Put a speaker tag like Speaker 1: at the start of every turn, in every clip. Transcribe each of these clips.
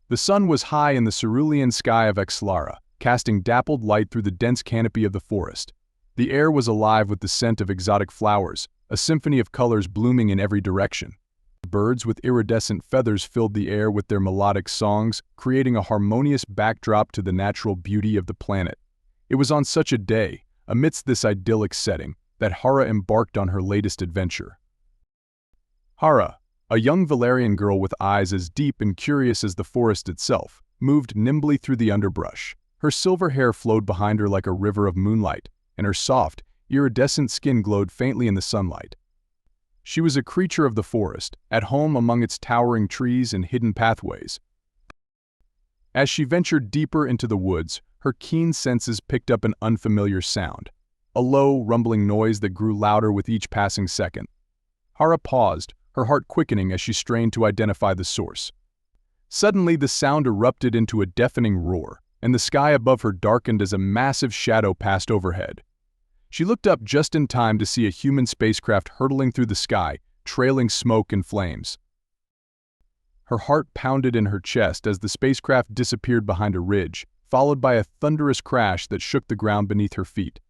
Speaker 1: The sun was high in the cerulean sky of Exlara, casting dappled light through the dense canopy of the forest. The air was alive with the scent of exotic flowers, a symphony of colors blooming in every direction. Birds with iridescent feathers filled the air with their melodic songs, creating a harmonious backdrop to the natural beauty of the planet. It was on such a day, amidst this idyllic setting, that Hara embarked on her latest adventure. Hara, a young Valerian girl with eyes as deep and curious as the forest itself, moved nimbly through the underbrush. Her silver hair flowed behind her like a river of moonlight, and her soft, iridescent skin glowed faintly in the sunlight. She was a creature of the forest, at home among its towering trees and hidden pathways. As she ventured deeper into the woods, her keen senses picked up an unfamiliar sound, a low, rumbling noise that grew louder with each passing second. Hara paused, her heart quickening as she strained to identify the source. Suddenly, the sound erupted into a deafening roar, and the sky above her darkened as a massive shadow passed overhead. She looked up just in time to see a human spacecraft hurtling through the sky, trailing smoke and flames. Her heart pounded in her chest as the spacecraft disappeared behind a ridge, followed by a thunderous crash that shook the ground beneath her feet.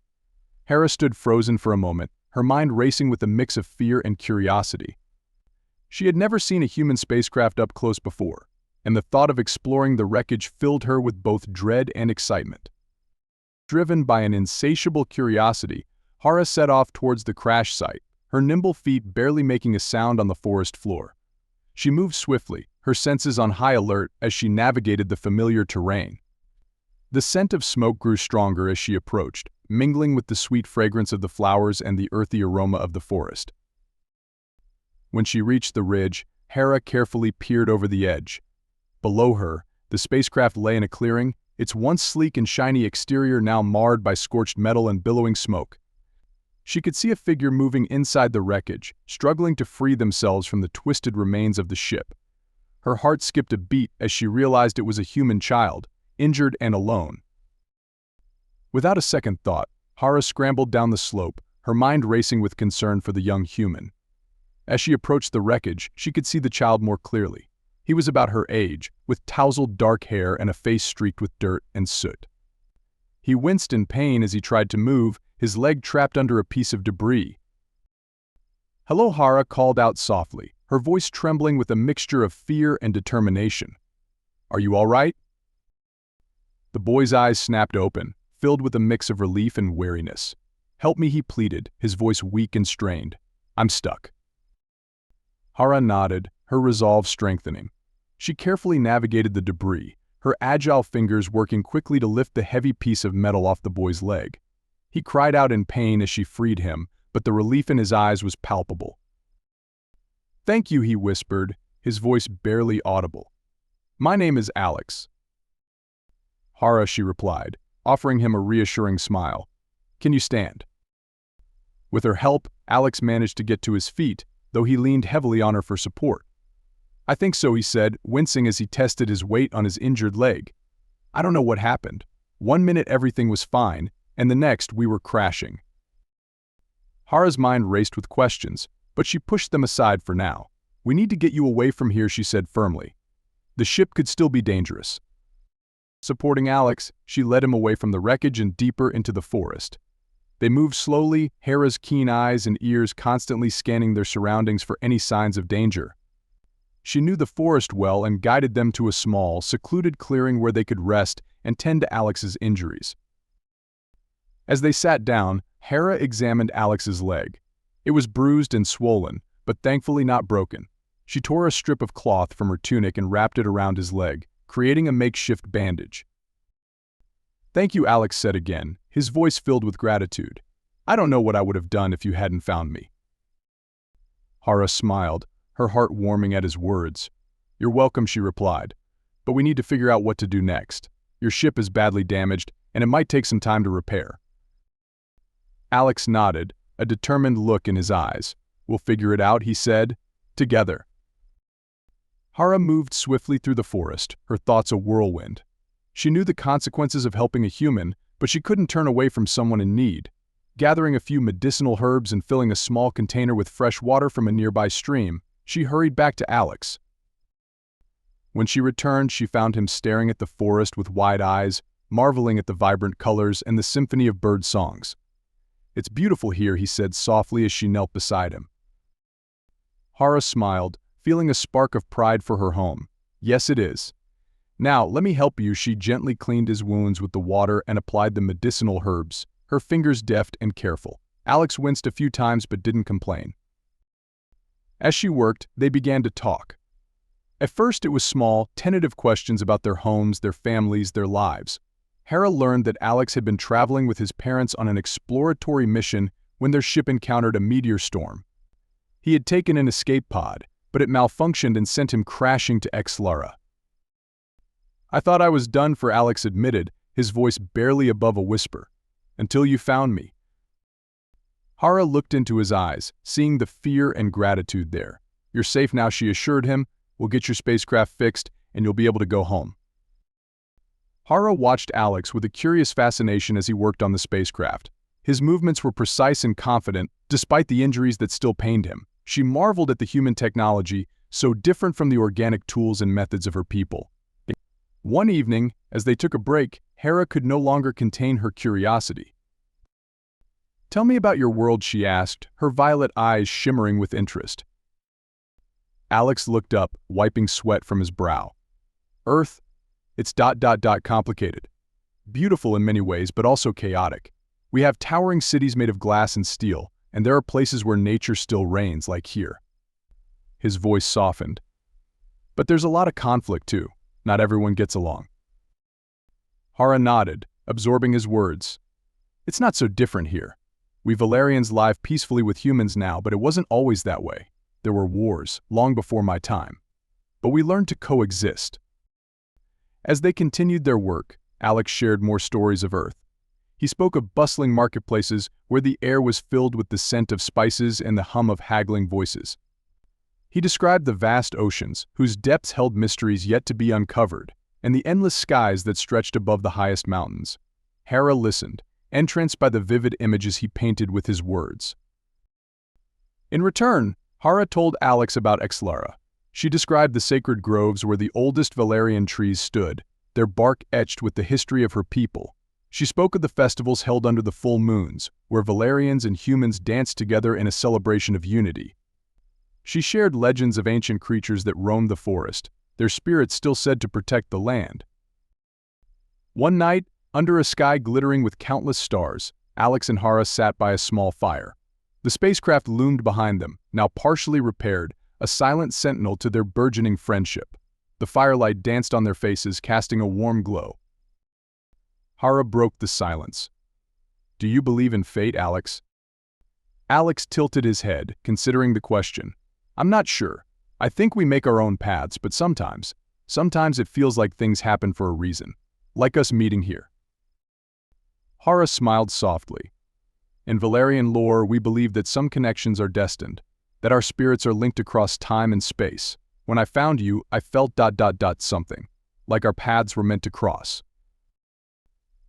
Speaker 1: Hera stood frozen for a moment, her mind racing with a mix of fear and curiosity. She had never seen a human spacecraft up close before, and the thought of exploring the wreckage filled her with both dread and excitement. Driven by an insatiable curiosity, Hara set off towards the crash site, her nimble feet barely making a sound on the forest floor. She moved swiftly, her senses on high alert as she navigated the familiar terrain. The scent of smoke grew stronger as she approached, mingling with the sweet fragrance of the flowers and the earthy aroma of the forest. When she reached the ridge, Hera carefully peered over the edge. Below her, the spacecraft lay in a clearing, its once sleek and shiny exterior now marred by scorched metal and billowing smoke. She could see a figure moving inside the wreckage, struggling to free themselves from the twisted remains of the ship. Her heart skipped a beat as she realized it was a human child, injured and alone. Without a second thought, Hara scrambled down the slope, her mind racing with concern for the young human. As she approached the wreckage, she could see the child more clearly. He was about her age, with tousled dark hair and a face streaked with dirt and soot. He winced in pain as he tried to move, his leg trapped under a piece of debris. "Hello," Hara called out softly, her voice trembling with a mixture of fear and determination. "Are you all right?" The boy's eyes snapped open, filled with a mix of relief and weariness. "Help me," he pleaded, his voice weak and strained. "I'm stuck." Hara nodded, her resolve strengthening. She carefully navigated the debris, her agile fingers working quickly to lift the heavy piece of metal off the boy's leg. He cried out in pain as she freed him, but the relief in his eyes was palpable. "Thank you," he whispered, his voice barely audible. "My name is Alex." "Hara," she replied, offering him a reassuring smile. "Can you stand?" With her help, Alex managed to get to his feet, though he leaned heavily on her for support. "I think so," he said, wincing as he tested his weight on his injured leg. "I don't know what happened. One minute everything was fine, and the next we were crashing." Hara's mind raced with questions, but she pushed them aside for now. "We need to get you away from here," she said firmly. "The ship could still be dangerous." Supporting Alex, she led him away from the wreckage and deeper into the forest. They moved slowly, Hera's keen eyes and ears constantly scanning their surroundings for any signs of danger. She knew the forest well and guided them to a small, secluded clearing where they could rest and tend to Alex's injuries. As they sat down, Hera examined Alex's leg. It was bruised and swollen, but thankfully not broken. She tore a strip of cloth from her tunic and wrapped it around his leg, creating a makeshift bandage. "Thank you," Alex said again, his voice filled with gratitude. "I don't know what I would have done if you hadn't found me." Hara smiled, her heart warming at his words. "You're welcome," she replied. "But we need to figure out what to do next. Your ship is badly damaged, and it might take some time to repair." Alex nodded, a determined look in his eyes. "We'll figure it out," he said. "Together." Hara moved swiftly through the forest, her thoughts a whirlwind. She knew the consequences of helping a human, but she couldn't turn away from someone in need. Gathering a few medicinal herbs and filling a small container with fresh water from a nearby stream, she hurried back to Alex. When she returned, she found him staring at the forest with wide eyes, marveling at the vibrant colors and the symphony of bird songs. "It's beautiful here," he said softly as she knelt beside him. Hara smiled, feeling a spark of pride for her home. "Yes, it is. Now, let me help you." She gently cleaned his wounds with the water and applied the medicinal herbs, her fingers deft and careful. Alex winced a few times but didn't complain. As she worked, they began to talk. At first it was small, tentative questions about their homes, their families, their lives. Hera learned that Alex had been traveling with his parents on an exploratory mission when their ship encountered a meteor storm. He had taken an escape pod, but it malfunctioned and sent him crashing to Exlara. "I thought I was done for," Alex admitted, his voice barely above a whisper. "Until you found me." Hara looked into his eyes, seeing the fear and gratitude there. "You're safe now," she assured him. "We'll get your spacecraft fixed, and you'll be able to go home." Hara watched Alex with a curious fascination as he worked on the spacecraft. His movements were precise and confident, despite the injuries that still pained him. She marveled at the human technology, so different from the organic tools and methods of her people. One evening, as they took a break, Hera could no longer contain her curiosity. "Tell me about your world," she asked, her violet eyes shimmering with interest. Alex looked up, wiping sweat from his brow. "Earth? It's complicated. Beautiful in many ways, but also chaotic. We have towering cities made of glass and steel, and there are places where nature still reigns, like here." His voice softened. "But there's a lot of conflict, too. Not everyone gets along." Hara nodded, absorbing his words. "It's not so different here. We Valerians live peacefully with humans now, but it wasn't always that way. There were wars, long before my time. But we learned to coexist." As they continued their work, Alex shared more stories of Earth. He spoke of bustling marketplaces where the air was filled with the scent of spices and the hum of haggling voices. He described the vast oceans, whose depths held mysteries yet to be uncovered, and the endless skies that stretched above the highest mountains. Hera listened, entranced by the vivid images he painted with his words. In return, Hara told Alex about Exlara. She described the sacred groves where the oldest Valerian trees stood, their bark etched with the history of her people. She spoke of the festivals held under the full moons, where Valerians and humans danced together in a celebration of unity. She shared legends of ancient creatures that roamed the forest, their spirits still said to protect the land. One night, under a sky glittering with countless stars, Alex and Hara sat by a small fire. The spacecraft loomed behind them, now partially repaired, a silent sentinel to their burgeoning friendship. The firelight danced on their faces, casting a warm glow. Hara broke the silence. "Do you believe in fate, Alex?" Alex tilted his head, considering the question. "I'm not sure. I think we make our own paths, but sometimes it feels like things happen for a reason. Like us meeting here." Hara smiled softly. "In Valerian lore, we believe that some connections are destined, that our spirits are linked across time and space. When I found you, I felt something, like our paths were meant to cross."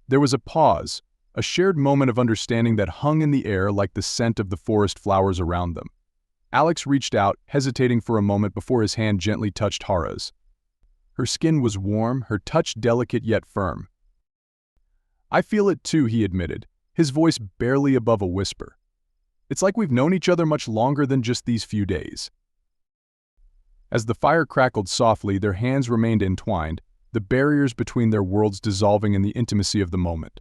Speaker 1: There was a pause, a shared moment of understanding that hung in the air like the scent of the forest flowers around them. Alex reached out, hesitating for a moment before his hand gently touched Hara's. Her skin was warm, her touch delicate yet firm. "I feel it too," he admitted, his voice barely above a whisper. "It's like we've known each other much longer than just these few days." As the fire crackled softly, their hands remained entwined, the barriers between their worlds dissolving in the intimacy of the moment.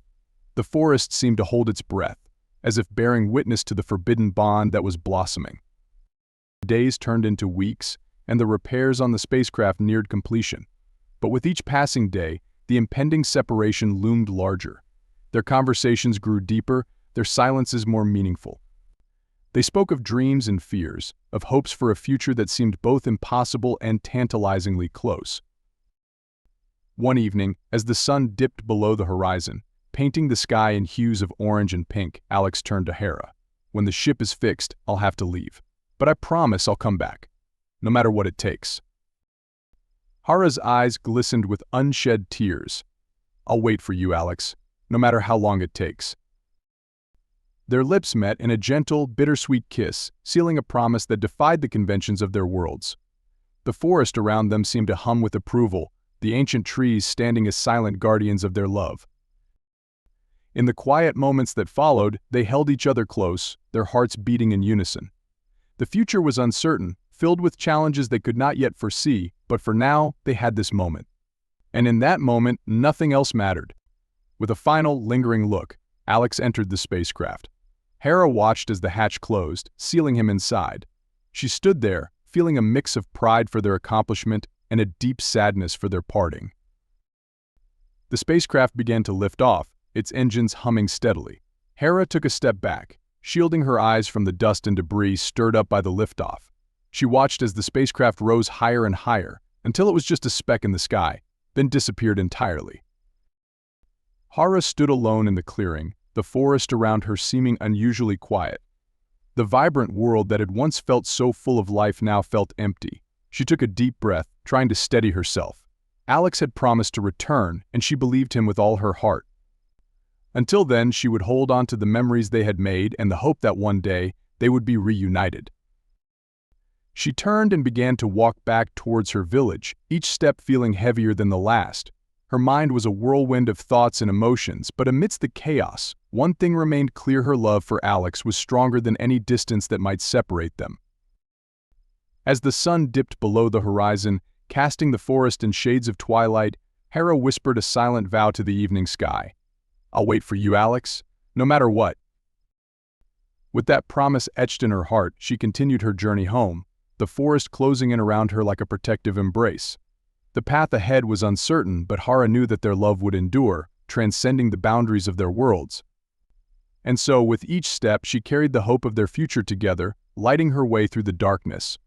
Speaker 1: The forest seemed to hold its breath, as if bearing witness to the forbidden bond that was blossoming. Days turned into weeks, and the repairs on the spacecraft neared completion. But with each passing day, the impending separation loomed larger. Their conversations grew deeper, their silences more meaningful. They spoke of dreams and fears, of hopes for a future that seemed both impossible and tantalizingly close. One evening, as the sun dipped below the horizon, painting the sky in hues of orange and pink, Alex turned to Hera. "When the ship is fixed, I'll have to leave. But I promise I'll come back, no matter what it takes." Hara's eyes glistened with unshed tears. "I'll wait for you, Alex, no matter how long it takes." Their lips met in a gentle, bittersweet kiss, sealing a promise that defied the conventions of their worlds. The forest around them seemed to hum with approval, the ancient trees standing as silent guardians of their love. In the quiet moments that followed, they held each other close, their hearts beating in unison. The future was uncertain, filled with challenges they could not yet foresee, but for now, they had this moment. And in that moment, nothing else mattered. With a final, lingering look, Alex entered the spacecraft. Hera watched as the hatch closed, sealing him inside. She stood there, feeling a mix of pride for their accomplishment and a deep sadness for their parting. The spacecraft began to lift off, its engines humming steadily. Hera took a step back, shielding her eyes from the dust and debris stirred up by the liftoff. She watched as the spacecraft rose higher and higher, until it was just a speck in the sky, then disappeared entirely. Hera stood alone in the clearing, the forest around her seeming unusually quiet. The vibrant world that had once felt so full of life now felt empty. She took a deep breath, trying to steady herself. Alex had promised to return, and she believed him with all her heart. Until then, she would hold on to the memories they had made and the hope that one day they would be reunited. She turned and began to walk back towards her village, each step feeling heavier than the last. Her mind was a whirlwind of thoughts and emotions, but amidst the chaos, one thing remained clear: her love for Alex was stronger than any distance that might separate them. As the sun dipped below the horizon, casting the forest in shades of twilight, Hera whispered a silent vow to the evening sky. "I'll wait for you, Alex, no matter what." With that promise etched in her heart, she continued her journey home, the forest closing in around her like a protective embrace. The path ahead was uncertain, but Hera knew that their love would endure, transcending the boundaries of their worlds. And so, with each step, she carried the hope of their future together, lighting her way through the darkness.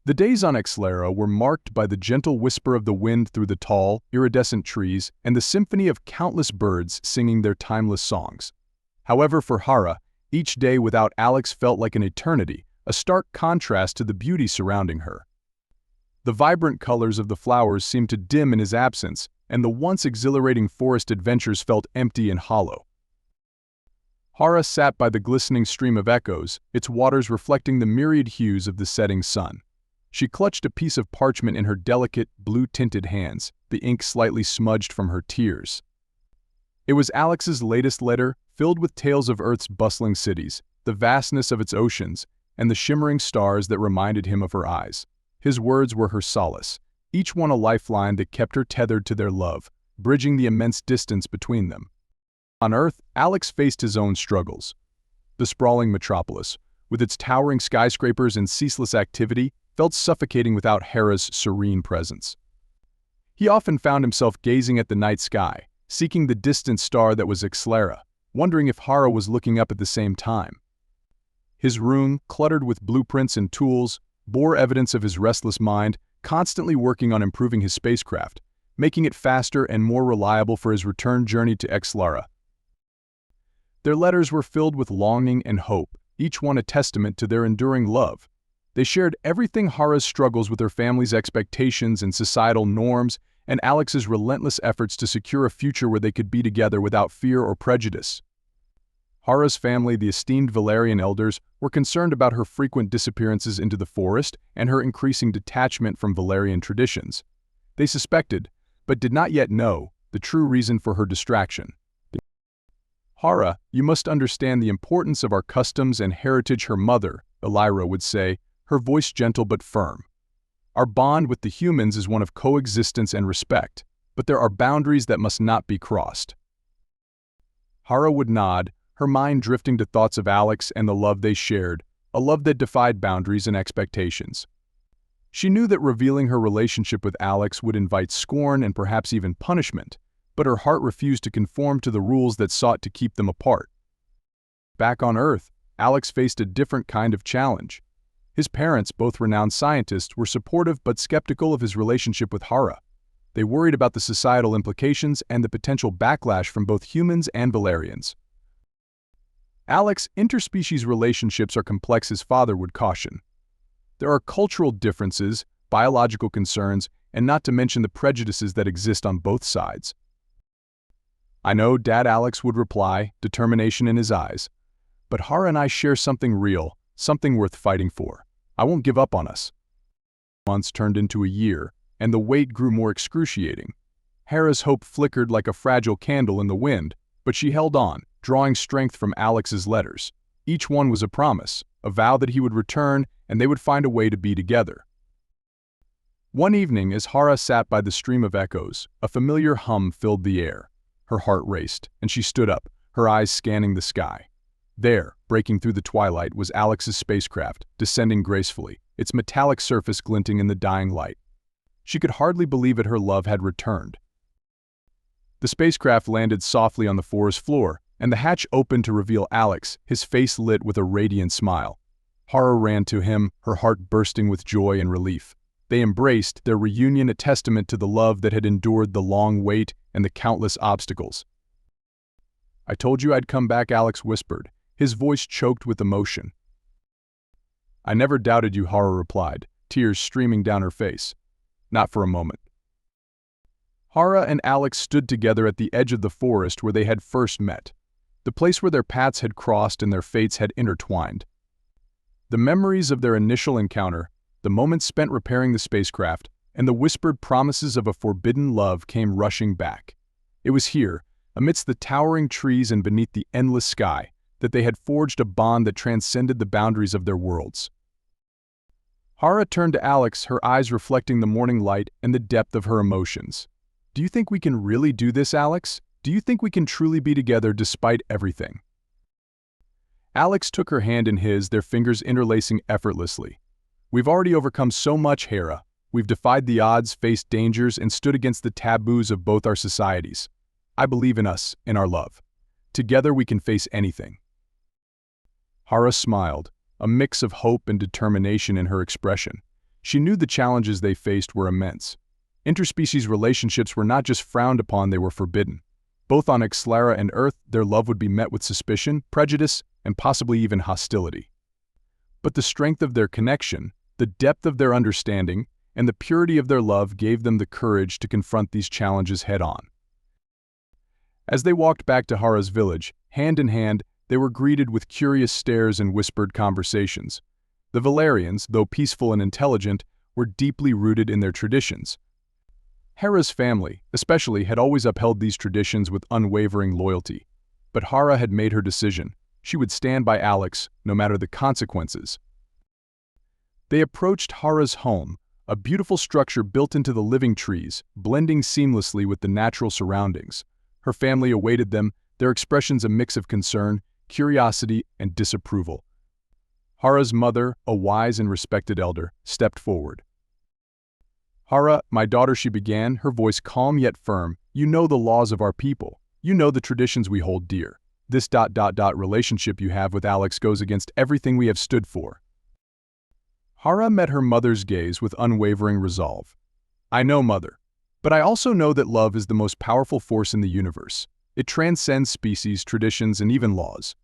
Speaker 1: The days on Exlara were marked by the gentle whisper of the wind through the tall, iridescent trees and the symphony of countless birds singing their timeless songs. However, for Hera, each day without Alex felt like an eternity, a stark contrast to the beauty surrounding her. The vibrant colors of the flowers seemed to dim in his absence, and the once exhilarating forest adventures felt empty and hollow. Hera sat by the glistening stream of echoes, its waters reflecting the myriad hues of the setting sun. She clutched a piece of parchment in her delicate, blue-tinted hands, the ink slightly smudged from her tears. It was Alex's latest letter, filled with tales of Earth's bustling cities, the vastness of its oceans, and the shimmering stars that reminded him of her eyes. His words were her solace, each one a lifeline that kept her tethered to their love, bridging the immense distance between them. On Earth, Alex faced his own struggles. The sprawling metropolis, with its towering skyscrapers and ceaseless activity, felt suffocating without Hera's serene presence. He often found himself gazing at the night sky, seeking the distant star that was Exlara, wondering if Hera was looking up at the same time. His room, cluttered with blueprints and tools, bore evidence of his restless mind, constantly working on improving his spacecraft, making it faster and more reliable for his return journey to Exlara. Their letters were filled with longing and hope, each one a testament to their enduring love. They shared everything: Hera's struggles with her family's expectations and societal norms, and Alex's relentless efforts to secure a future where they could be together without fear or prejudice. Hera's family, the esteemed Valerian elders, were concerned about her frequent disappearances into the forest and her increasing detachment from Valerian traditions. They suspected, but did not yet know, the true reason for her distraction. "Hera, you must understand the importance of our customs and heritage," her mother, Elira, would say, her voice gentle but firm. "Our bond with the humans is one of coexistence and respect, but there are boundaries that must not be crossed." Hera would nod, her mind drifting to thoughts of Alex and the love they shared, a love that defied boundaries and expectations. She knew that revealing her relationship with Alex would invite scorn and perhaps even punishment, but her heart refused to conform to the rules that sought to keep them apart. Back on Earth, Alex faced a different kind of challenge. His parents, both renowned scientists, were supportive but skeptical of his relationship with Hera. They worried about the societal implications and the potential backlash from both humans and Valerians. Alex, interspecies relationships are complex, his father would caution. There are cultural differences, biological concerns, and not to mention the prejudices that exist on both sides. "I know, Dad," Alex would reply, determination in his eyes. "But Hera and I share something real, something worth fighting for. I won't give up on us." Months turned into a year, and the wait grew more excruciating. Hera's hope flickered like a fragile candle in the wind, but she held on, drawing strength from Alex's letters. Each one was a promise, a vow that he would return and they would find a way to be together. One evening, as Hara sat by the stream of echoes, a familiar hum filled the air. Her heart raced, and she stood up, her eyes scanning the sky. There, breaking through the twilight, was Alex's spacecraft, descending gracefully, its metallic surface glinting in the dying light. She could hardly believe it, her love had returned. The spacecraft landed softly on the forest floor, and the hatch opened to reveal Alex, his face lit with a radiant smile. Hara ran to him, her heart bursting with joy and relief. They embraced, their reunion a testament to the love that had endured the long wait and the countless obstacles. "I told you I'd come back," Alex whispered, his voice choked with emotion. "I never doubted you," Hara replied, tears streaming down her face. "Not for a moment." Hara and Alex stood together at the edge of the forest where they had first met, the place where their paths had crossed and their fates had intertwined. The memories of their initial encounter, the moments spent repairing the spacecraft, and the whispered promises of a forbidden love came rushing back. It was here, amidst the towering trees and beneath the endless sky, that they had forged a bond that transcended the boundaries of their worlds. Hara turned to Alex, her eyes reflecting the morning light and the depth of her emotions. "Do you think we can really do this, Alex? Do you think we can truly be together despite everything?" Alex took her hand in his, their fingers interlacing effortlessly. "We've already overcome so much, Hera. We've defied the odds, faced dangers, and stood against the taboos of both our societies. I believe in us, in our love. Together we can face anything." Hara smiled, a mix of hope and determination in her expression. She knew the challenges they faced were immense. Interspecies relationships were not just frowned upon, they were forbidden. Both on Exlara and Earth, their love would be met with suspicion, prejudice, and possibly even hostility. But the strength of their connection, the depth of their understanding, and the purity of their love gave them the courage to confront these challenges head-on. As they walked back to Hara's village, hand in hand, they were greeted with curious stares and whispered conversations. The Valerians, though peaceful and intelligent, were deeply rooted in their traditions. Hera's family, especially, had always upheld these traditions with unwavering loyalty. But Hara had made her decision. She would stand by Alex, no matter the consequences. They approached Hara's home, a beautiful structure built into the living trees, blending seamlessly with the natural surroundings. Her family awaited them, their expressions a mix of concern, curiosity, and disapproval. Hara's mother, a wise and respected elder, stepped forward. "Hara, my daughter," she began, her voice calm yet firm, "you know the laws of our people. You know the traditions we hold dear. This relationship you have with Alex goes against everything we have stood for." Hara met her mother's gaze with unwavering resolve. "I know, Mother. But I also know that love is the most powerful force in the universe. It transcends species, traditions, and even laws.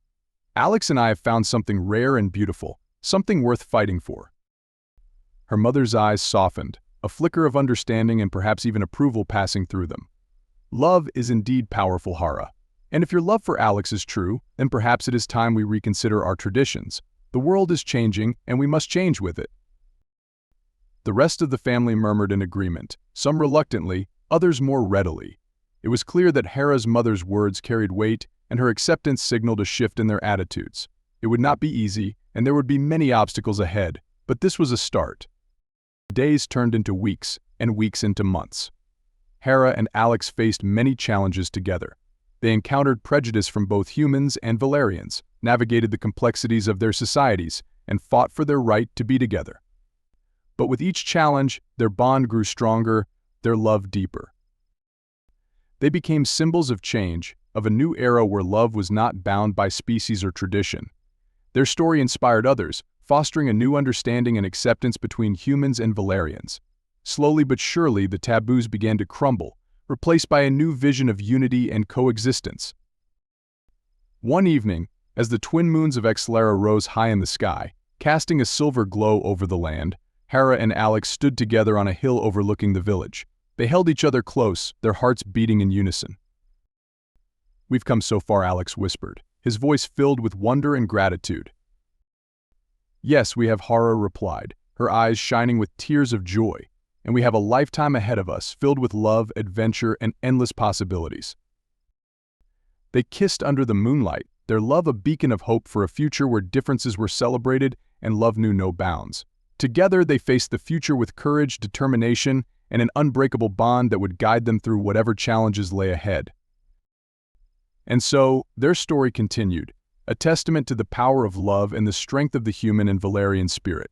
Speaker 1: Alex and I have found something rare and beautiful, something worth fighting for." Her mother's eyes softened, a flicker of understanding and perhaps even approval passing through them. "Love is indeed powerful, Hara. And if your love for Alex is true, then perhaps it is time we reconsider our traditions. The world is changing, and we must change with it." The rest of the family murmured in agreement, some reluctantly, others more readily. It was clear that Hera's mother's words carried weight, and her acceptance signaled a shift in their attitudes. It would not be easy, and there would be many obstacles ahead, but this was a start. Days turned into weeks, and weeks into months. Hera and Alex faced many challenges together. They encountered prejudice from both humans and Valerians, navigated the complexities of their societies, and fought for their right to be together. But with each challenge, their bond grew stronger, their love deeper. They became symbols of change, of a new era where love was not bound by species or tradition. Their story inspired others, fostering a new understanding and acceptance between humans and Valerians. Slowly but surely, the taboos began to crumble, replaced by a new vision of unity and coexistence. One evening, as the twin moons of Exlara rose high in the sky, casting a silver glow over the land, Hera and Alex stood together on a hill overlooking the village. They held each other close, their hearts beating in unison. "We've come so far," Alex whispered, his voice filled with wonder and gratitude. "Yes, we have," Hera replied, her eyes shining with tears of joy, and we have a lifetime ahead of us filled with love, adventure, and endless possibilities. They kissed under the moonlight, their love a beacon of hope for a future where differences were celebrated and love knew no bounds. Together, they faced the future with courage, determination, and an unbreakable bond that would guide them through whatever challenges lay ahead. And so, their story continued, a testament to the power of love and the strength of the human and Valerian spirit.